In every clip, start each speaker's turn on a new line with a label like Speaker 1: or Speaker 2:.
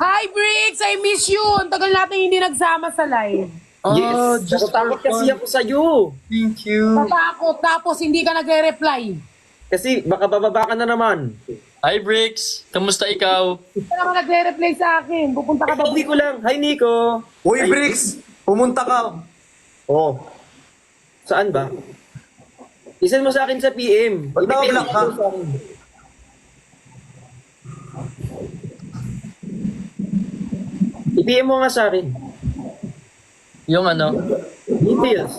Speaker 1: Hi, Briggs! I miss you! Ang tagal natin hindi nagsama sa live.
Speaker 2: Yes, natatakot kasi ako sa'yo.
Speaker 3: Thank you.
Speaker 1: Natakot, tapos hindi ka nagre-reply.
Speaker 2: Kasi baka bababa ka na naman.
Speaker 4: Hi, Bricks! Kamusta ikaw?
Speaker 1: Hindi ka naman nagre-reply sa akin. Pupunta ka ba?
Speaker 2: Hindi ko lang. Hi, Nico.
Speaker 3: Uy, Bricks! Pumunta ka.
Speaker 2: Oh. Saan ba? Isan mo sa akin sa PM.
Speaker 3: Ba't naka-block ka?
Speaker 2: sa akin. I-PM mo nga sa akin.
Speaker 4: Yung ano?
Speaker 2: Details.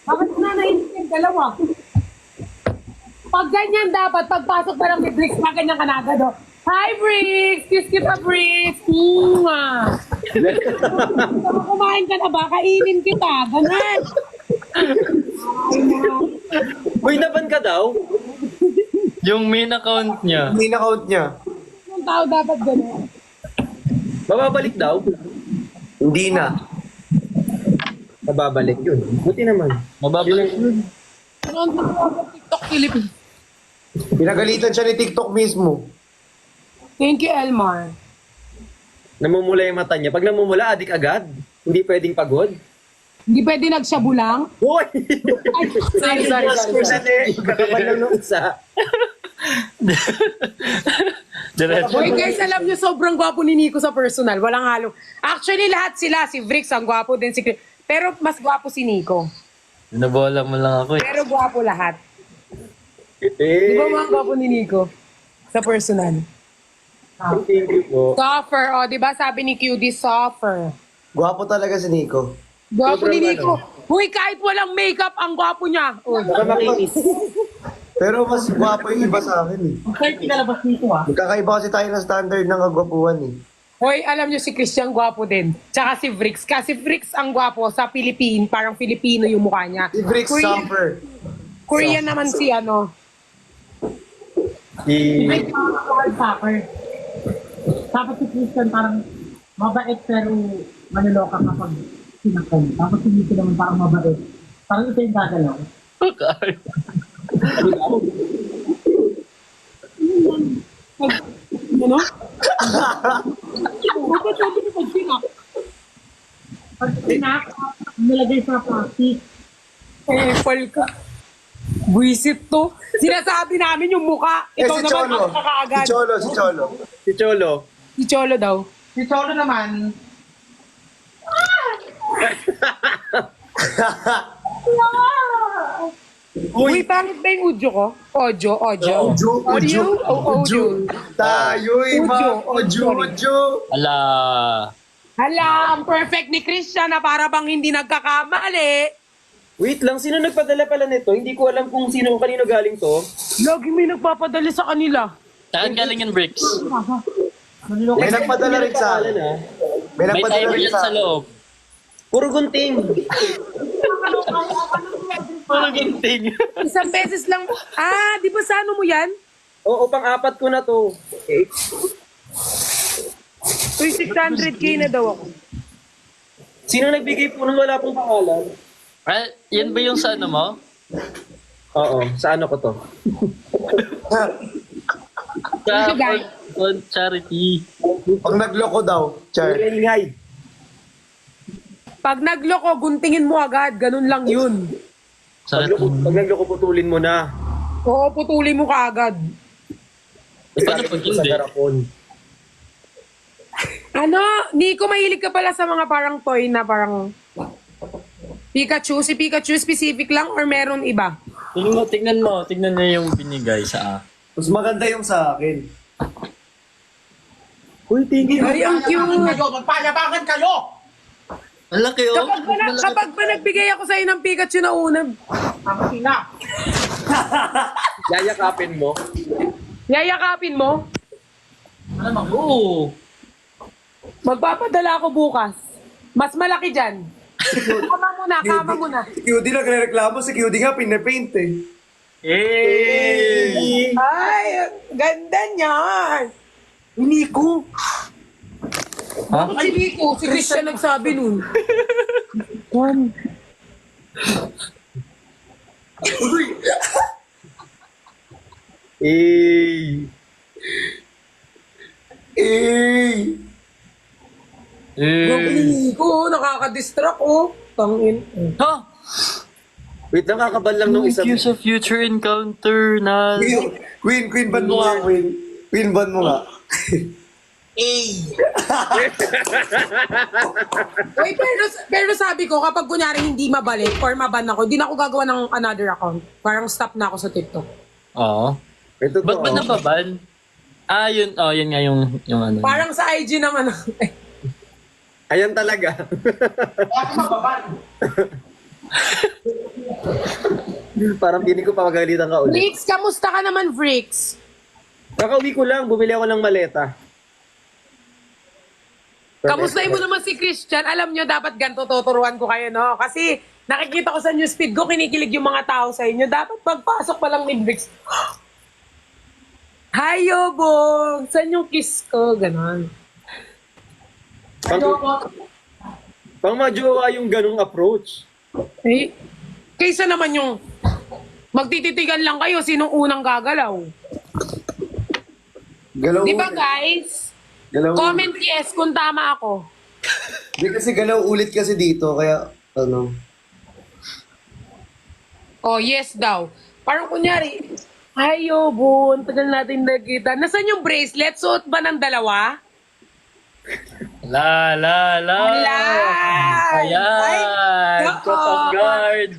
Speaker 1: Bakit na naisip yung dalawa? Pag ganyan dapat, pagpasok pa lang ni Briggs, pag ganyan ka na agad, oh. Hi, Briggs! Kiss kita, Briggs! Mwah! Kumain ka na ba? Kainin kita. Ganun.
Speaker 2: Uy, naban ka daw?
Speaker 4: Yung main account niya.
Speaker 3: Main account niya.
Speaker 1: Ang tao dapat ganun.
Speaker 2: Mababalik daw?
Speaker 3: Hindi na.
Speaker 2: Mababalik yun. Buti naman.
Speaker 4: Mababalik.
Speaker 1: Ano ang tawag TikTok Philippines?
Speaker 3: Pinagalitan siya ni TikTok mismo.
Speaker 1: Thank you, Elmar.
Speaker 2: Namumula yung mata niya. Pag namumula, adik agad. Hindi pwedeng pagod.
Speaker 1: Hindi pwede nagsyabulang.
Speaker 2: Hoy!
Speaker 1: Ay, sorry.
Speaker 2: Kakabal lang nung isa.
Speaker 4: Diretso.
Speaker 1: Hoy guys, alam niyo sobrang gwapo ni Nico sa personal. Walang halo. Actually, lahat sila. Si Briggs ang gwapo din. Pero mas gwapo si Nico.
Speaker 4: Binabola mo lang ako eh.
Speaker 1: Pero gwapo lahat.
Speaker 2: Eh,
Speaker 1: Di ba mga gwapo ni Nico? Sa personal.
Speaker 2: thank you po.
Speaker 1: Suffer. O, di ba sabi ni QD, suffer.
Speaker 3: Gwapo talaga si Nico.
Speaker 1: Gwapo ni
Speaker 2: Sobrang
Speaker 1: Nico. Huy, kahit walang makeup, ang gwapo niya. Oh.
Speaker 2: Baka makinis.
Speaker 3: Pero mas gwapo yung iba sa akin eh.
Speaker 1: Kahit pinalabas nito ah.
Speaker 3: Magkakaiba kasi tayo ng standard ng kagwapuan eh.
Speaker 1: Hoy, alam niyo si Christian gwapo din. Tsaka si Briggs. Kasi Briggs ang gwapo sa Philippine. Parang Filipino yung mukha niya.
Speaker 3: Si Bricks
Speaker 1: Korean,
Speaker 3: Suffer.
Speaker 1: Korean naman si ano.
Speaker 2: Si...
Speaker 5: Soccer. Tapos si Christian parang mabait pero manuloka kapag sinaktan. Tapos si Nico naman parang mabait. Parang ito yung gagalaw.
Speaker 1: Ano? Bakit sabi ko pag sinak?
Speaker 5: Pag sinak, nilagay sa plastic.
Speaker 1: Pal ka. Buisit to. Sinasabi namin yung muka.
Speaker 3: Eh
Speaker 1: Ikaw
Speaker 3: si
Speaker 1: naman
Speaker 3: Cholo.
Speaker 1: ang kakaagad.
Speaker 3: Si Cholo, si Cholo.
Speaker 2: Si Cholo.
Speaker 1: Si Cholo daw.
Speaker 5: Si Cholo naman,
Speaker 1: Uy, pangit ba yung audio ko? Audio. Audio? Audio.
Speaker 3: Tayo'y
Speaker 1: Ujo.
Speaker 3: mag-ujo.
Speaker 4: Ala.
Speaker 1: Hala, ang perfect ni Christian na para bang hindi nagkakamali.
Speaker 2: Wait lang, sino nagpadala pala nito? Hindi ko alam kung sino kanino galing to.
Speaker 1: Lagi may nagpapadali sa kanila.
Speaker 4: Saan galing yung Bricks?
Speaker 5: manuloka.
Speaker 3: May nagpadala rin sa akin.
Speaker 2: ah.
Speaker 3: May
Speaker 4: May
Speaker 3: nagpadala
Speaker 4: timer
Speaker 3: rin
Speaker 4: yan
Speaker 3: sa
Speaker 4: sa
Speaker 3: akin.
Speaker 4: loob.
Speaker 2: Puro gunting.
Speaker 4: Parang ginting.
Speaker 1: Isang beses lang. Ah, di ba sa ano mo yan?
Speaker 2: Oo, pang-apat ko na to. Okay.
Speaker 1: Uy, 600k na daw ako.
Speaker 2: Sino nagbigay po nung wala pong pangalan?
Speaker 4: Ah, yan ba yung sa ano mo?
Speaker 2: Oo, sa ano ko to?
Speaker 4: Sa
Speaker 1: Guys.
Speaker 4: on charity.
Speaker 3: Pag nagloko daw, Char.
Speaker 2: Ingay.
Speaker 1: Pag nagloko, guntingin mo agad. Ganun lang yun.
Speaker 4: Sakit.
Speaker 2: Pag nagloko, putulin mo na.
Speaker 1: Oo, putuli mo kaagad.
Speaker 4: Paano pag
Speaker 2: Sa
Speaker 4: hindi?
Speaker 2: garapon.
Speaker 1: Ano, Nico, mahilig ka pala sa mga parang toy na parang Pikachu. Si Pikachu specific lang or meron iba?
Speaker 4: Tingnan mo. Tignan niya yung binigay sa
Speaker 3: Mas maganda yung sa akin.
Speaker 2: Uy, tingin.
Speaker 1: Ay, ang cute.
Speaker 5: Magpayabangan kayo!
Speaker 4: Ang laki oh.
Speaker 1: Kapag pa nagbigay ako sa'yo ng Pikachu na una,
Speaker 5: Ang sina.
Speaker 2: Yayakapin mo.
Speaker 1: yayakapin mo,
Speaker 4: Oo.
Speaker 1: magpapadala ako bukas. Mas malaki dyan. Kama mo na.
Speaker 3: Si QD nagre-reklamo, si QD nga pinapaint eh.
Speaker 4: Eh.
Speaker 1: Ay, ganda niyan.
Speaker 3: Nico!
Speaker 4: Ha?
Speaker 1: Si Nico, si Christian nagsabi nun. Juan.
Speaker 2: Eh.
Speaker 3: Eh!
Speaker 1: Nico, nakaka-distract, oh. Tangin.
Speaker 4: Ha?
Speaker 2: Wait lang, kakabal lang nung isa.
Speaker 4: Thank you sa future encounter na...
Speaker 3: Queen, ban mo nga, Queen. Queen, ban mo nga.
Speaker 1: Wait, pero sabi ko, kapag kunyari hindi mabalik or maban ako, hindi na ako gagawa ng another account. Parang stop na ako sa TikTok.
Speaker 4: Oo.
Speaker 2: Ito
Speaker 4: Ba't ba nababan? Ah, yun. Oh, yun nga yung ano.
Speaker 1: Parang sa IG naman.
Speaker 2: Ayan talaga. Parang piling ko papagalitan ka ulit.
Speaker 1: Vrix, kamusta ka naman, Vrix?
Speaker 2: Kakauwi ko lang, bumili ako ng maleta.
Speaker 1: Kamustahin mo naman si Christian? Alam nyo, dapat ganito tuturuan ko kayo, no? Kasi nakikita ko sa newsfeed ko, kinikilig yung mga tao sa inyo. Dapat pagpasok pa lang ni Vrix. Hi, Yobong! Saan yung kiss ko? Ganon.
Speaker 2: Pang majowa yung ganong approach.
Speaker 1: Eh, kaysa naman yung magtititigan lang kayo, sinong unang gagalaw?
Speaker 3: Galaw
Speaker 1: Di ba,
Speaker 3: ulit.
Speaker 1: guys?
Speaker 3: Galaw
Speaker 1: Comment yes kung tama ako.
Speaker 3: Di kasi galaw ulit kasi dito, kaya ano.
Speaker 1: Oh, yes daw. Parang kunyari, ay, Yobon, tagal natin nagkita. Nasaan yung bracelet? Suot ba ng dalawa?
Speaker 4: La.
Speaker 1: Wala!
Speaker 4: Ayan!
Speaker 1: Ay,
Speaker 4: Kapag guard!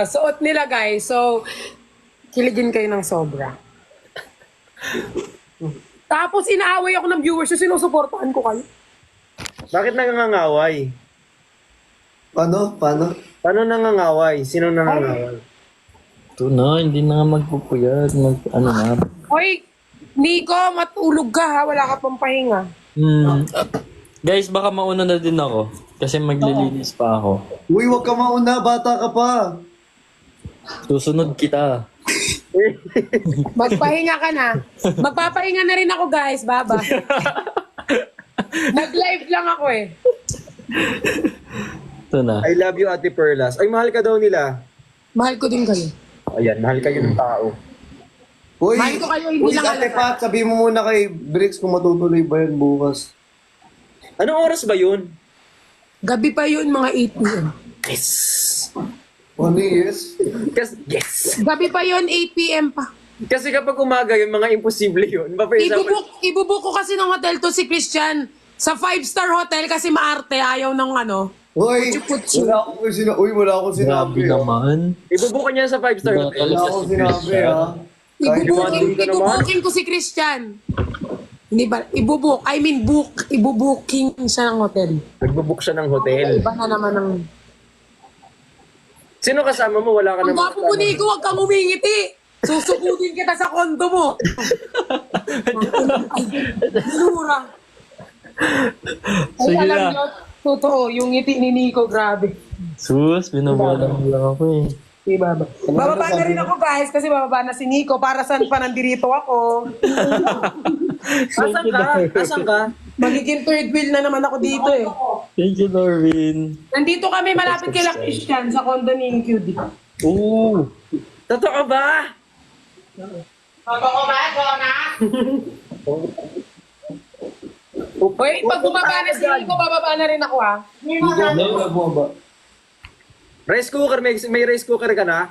Speaker 1: suot nila, guys. So, kiligin kayo ng sobra. Tapos, inaaway ako ng viewers. So, sinusuportahan ko kayo.
Speaker 2: Bakit nangangaway?
Speaker 3: Paano?
Speaker 2: Paano nangangaway? Sino nangangaway?
Speaker 4: Ito na, hindi na nga magpupuyat. Ano na.
Speaker 1: Hoy, Nico, matulog ka ha. Wala ka pang pahinga.
Speaker 4: Guys, baka mauna na din ako. Kasi maglilinis pa ako.
Speaker 3: Uy, wag ka mauna, bata ka pa.
Speaker 4: Susunod kita.
Speaker 1: Magpahinga ka na. Magpapahinga na rin ako, guys. Baba. Nag-live lang ako eh.
Speaker 4: Ito na.
Speaker 2: I love you, Ate Perlas. Ay, mahal ka daw nila.
Speaker 1: Mahal ko din kayo.
Speaker 2: Ayan, mahal kayo ng tao.
Speaker 3: Uy,
Speaker 1: Mahal ko kayo, hindi lang
Speaker 3: Ate
Speaker 1: alam.
Speaker 3: Pat, sabihin mo muna kay Bricks kung matutuloy ba yan bukas.
Speaker 2: Anong oras ba yun?
Speaker 1: Gabi pa yun, mga 8 p.m.
Speaker 2: Yes!
Speaker 3: Ano yes?
Speaker 2: Yes!
Speaker 1: Gabi pa yun, 8 p.m. pa.
Speaker 2: Kasi kapag umaga yun, mga imposible yun. For example,
Speaker 1: Ibubuk ko kasi ng hotel to si Christian sa 5-star hotel kasi maarte, ayaw ng ano.
Speaker 3: Uy,
Speaker 1: Kutsu-kutsu.
Speaker 3: wala akong sinabi.
Speaker 4: Grabe naman.
Speaker 2: ibubukan niya sa 5-star
Speaker 4: Wala
Speaker 2: hotel.
Speaker 3: Wala
Speaker 4: talaga
Speaker 3: akong
Speaker 4: si
Speaker 3: sinabi,
Speaker 4: Christian.
Speaker 3: ha?
Speaker 1: Ibubuking ko si Christian. Hindi ba? Ibubuking siya ng hotel.
Speaker 2: Nagbubook siya ng hotel.
Speaker 1: Iba na naman ng...
Speaker 2: Sino kasama mo? Wala ka
Speaker 1: Ang
Speaker 2: naman
Speaker 1: gwapo mo, Nico, huwag kang umingiti. Susukutin kita sa kondo mo. Ay, binura. Ay,
Speaker 4: Sige
Speaker 1: alam
Speaker 4: na.
Speaker 1: niyo, totoo, yung ngiti ni Nico, grabe.
Speaker 4: Sus, binabola mo lang ako eh.
Speaker 1: Diba ba? Bababa na rin ako, guys, kasi bababa na si Nico. Para saan pa nandirito ako?
Speaker 2: Asan ka? Asan ka?
Speaker 1: Magiging third wheel na naman ako dito eh.
Speaker 4: Thank you, Norvin.
Speaker 1: Nandito kami malapit kay La Christian sa condo ni QD.
Speaker 4: Oo.
Speaker 2: Totoo ba?
Speaker 1: Hoy, pag bumaba na si Nico, bababa na rin ako ha.
Speaker 2: Rice cooker, may rice cooker ka na?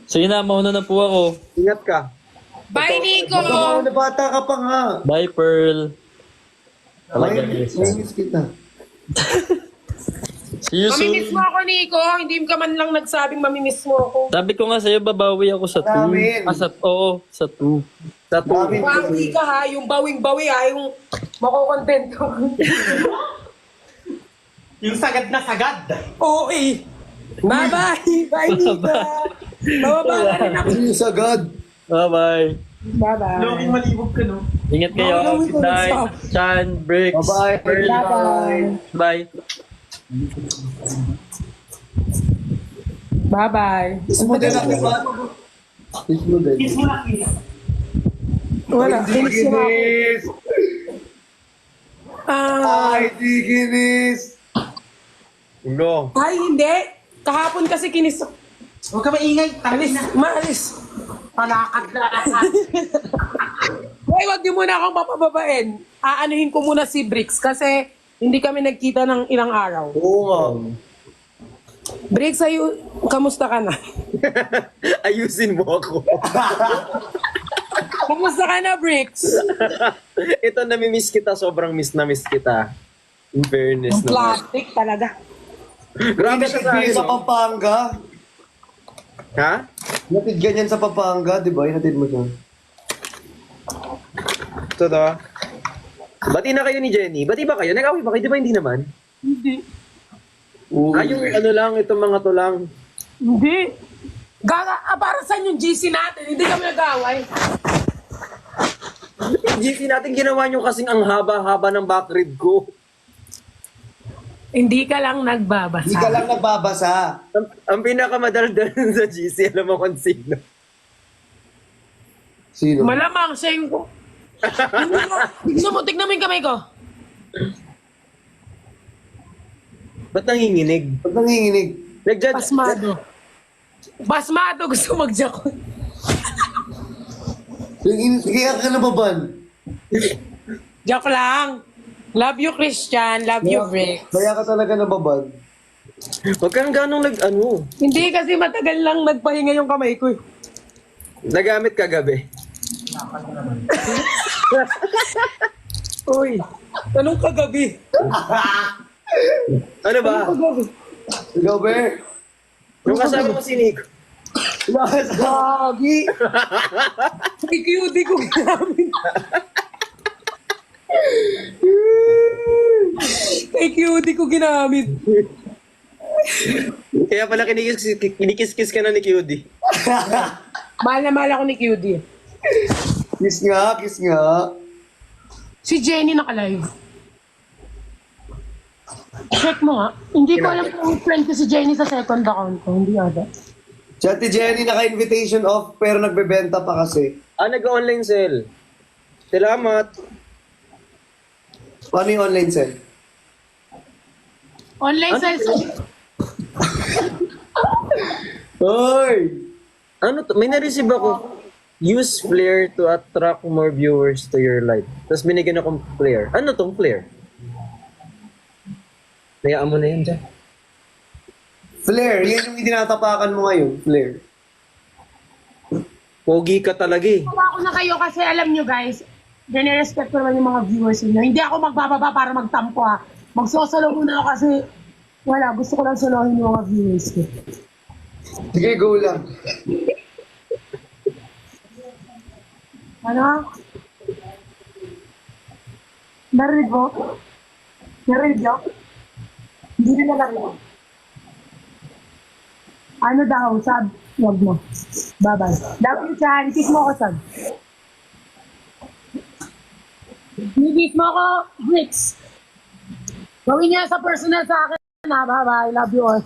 Speaker 4: Sige na, mauna na po ako.
Speaker 2: Ingat ka.
Speaker 1: Bye, Nico!
Speaker 3: Ano, bata ka pa nga.
Speaker 4: Bye, Pearl. Talaga,
Speaker 3: Ay,
Speaker 4: yes.
Speaker 3: namiss kita.
Speaker 4: See you
Speaker 1: Mamimiss
Speaker 4: soon.
Speaker 1: mo ako, Nico. Hindi ka man lang nagsabing mamimiss mo ako.
Speaker 4: Sabi ko nga sa'yo, babawi ako sa 2.
Speaker 3: Namin.
Speaker 4: Oo, sa 2.
Speaker 2: Sa tubo.
Speaker 3: Namin.
Speaker 1: Bawi ka ha, yung bawing-bawi ha, yung makukontent ko.
Speaker 6: Yung sagad na sagad.
Speaker 1: Oo eh. Bye-bye! Bye, Nico! Bababa na rin ako.
Speaker 3: Ano sa God?
Speaker 4: Bye-bye.
Speaker 1: Bye-bye.
Speaker 6: Loking malibog ka, no?
Speaker 4: Ingat kayo.
Speaker 1: Maulawin ko
Speaker 4: Good night.
Speaker 1: na
Speaker 4: Chan, Bricks.
Speaker 3: Bye-bye.
Speaker 4: Pearl.
Speaker 1: Bye-bye.
Speaker 4: Bye.
Speaker 1: Bye-bye.
Speaker 3: Kiss mo din, Ate Pat. Kiss mo din.
Speaker 6: Kiss mo na, kiss.
Speaker 1: Wala. Finish na ako.
Speaker 3: Ginis! Ay, di ginis!
Speaker 2: Ulo.
Speaker 1: Ay, hindi. Kahapon kasi kinis...
Speaker 6: Huwag ka maingay. Tamis
Speaker 1: Alis,
Speaker 6: na.
Speaker 1: maalis.
Speaker 5: Palakad na.
Speaker 1: Hoy, wag niyo muna akong papababain. Aanuhin ko muna si Bricks kasi hindi kami nagkita ng ilang araw.
Speaker 3: Oo nga.
Speaker 1: Bricks, kamusta ka na?
Speaker 2: Ayusin mo ako.
Speaker 1: Kamusta ka na, Bricks?
Speaker 2: Ito, namimiss kita. Sobrang miss na miss kita. In fairness
Speaker 1: Ang
Speaker 2: naman.
Speaker 1: plastic talaga.
Speaker 2: Grabe siya sa
Speaker 3: Natid sa
Speaker 2: akin.
Speaker 3: Pampanga.
Speaker 2: Ha?
Speaker 3: Natid ganyan sa Pampanga, di ba? Natid mo siya.
Speaker 2: Ito to. Bati na kayo ni Jenny. Bati ba kayo? Nag-away ba kayo? Di ba hindi naman?
Speaker 1: Hindi.
Speaker 2: Yung ano lang, itong mga to lang.
Speaker 1: Hindi. Para saan yung GC natin? Hindi kami nag-away.
Speaker 2: Yung GC natin ginawa nyo kasing ang haba-haba ng back rib ko.
Speaker 1: Hindi ka lang nagbabasa.
Speaker 3: Hindi ka lang nagbabasa.
Speaker 2: Ang pinakamadaldal sa GC, alam mo kung sino.
Speaker 3: Sino?
Speaker 1: Malamang siya yung... Tignan mo yung kamay ko.
Speaker 2: Ba't nanginginig?
Speaker 3: Ba't nanginginig?
Speaker 2: Nag-judge.
Speaker 1: Basmado gusto mag-jakot.
Speaker 3: Kaya ka nababan.
Speaker 1: Joke lang. Love you, Christian. Love you, Bricks.
Speaker 3: Kaya ka talaga nababan.
Speaker 2: Huwag kang ganong nag-ano.
Speaker 1: Hindi kasi matagal lang nagpahinga yung kamay ko.
Speaker 2: Nagamit kagabi.
Speaker 1: Uy, anong kagabi?
Speaker 2: Ano ba?
Speaker 1: Kagabi.
Speaker 3: Ikaw, Bear?
Speaker 2: Yung kasama mo si Nico.
Speaker 1: Gagi. Kay QD ko ginamit. Kay QD ko ginamit.
Speaker 2: Kaya pala kinikis-kis ka na ni QD.
Speaker 1: Mahal na mahal ako ni QD.
Speaker 3: Kiss nga, kiss nga.
Speaker 1: Si Jenny naka-live. Check mo nga. Hindi ko alam kung friend ko si Jenny sa second account ko. Hindi ada.
Speaker 3: Si Ate Jenny naka-invitation off pero nagbebenta pa kasi.
Speaker 2: Nag-online sale. Salamat.
Speaker 3: Paano yung online sale?
Speaker 1: Online sales.
Speaker 3: Hoy!
Speaker 2: Ano to? May na-receive ako. Use Flare to attract more viewers to your live. Tapos binigyan akong Flare. Ano tong Flare? Hayaan mo na yan dyan.
Speaker 3: Flare, yan yung tinatapakan mo ngayon. Flare.
Speaker 2: Pogi ka talaga eh.
Speaker 1: Ako na kayo kasi alam nyo guys, dinirespect ko naman yung mga viewers niyo. Hindi ako magbababa para magtampo ha. Magsosolo muna ako kasi wala, gusto ko lang solohin yung mga viewers ko.
Speaker 3: Sige, go lang.
Speaker 1: Ano? Narinig mo? Narinig nyo? Hindi nila narinig. Ano daw? Sab? Huwag mo. Bye-bye. Love you, Chan. Kiss mo ako, Sab. Kiss mo ako, Bricks. Gawin niya sa personal sa akin. Bye-bye. Love you all.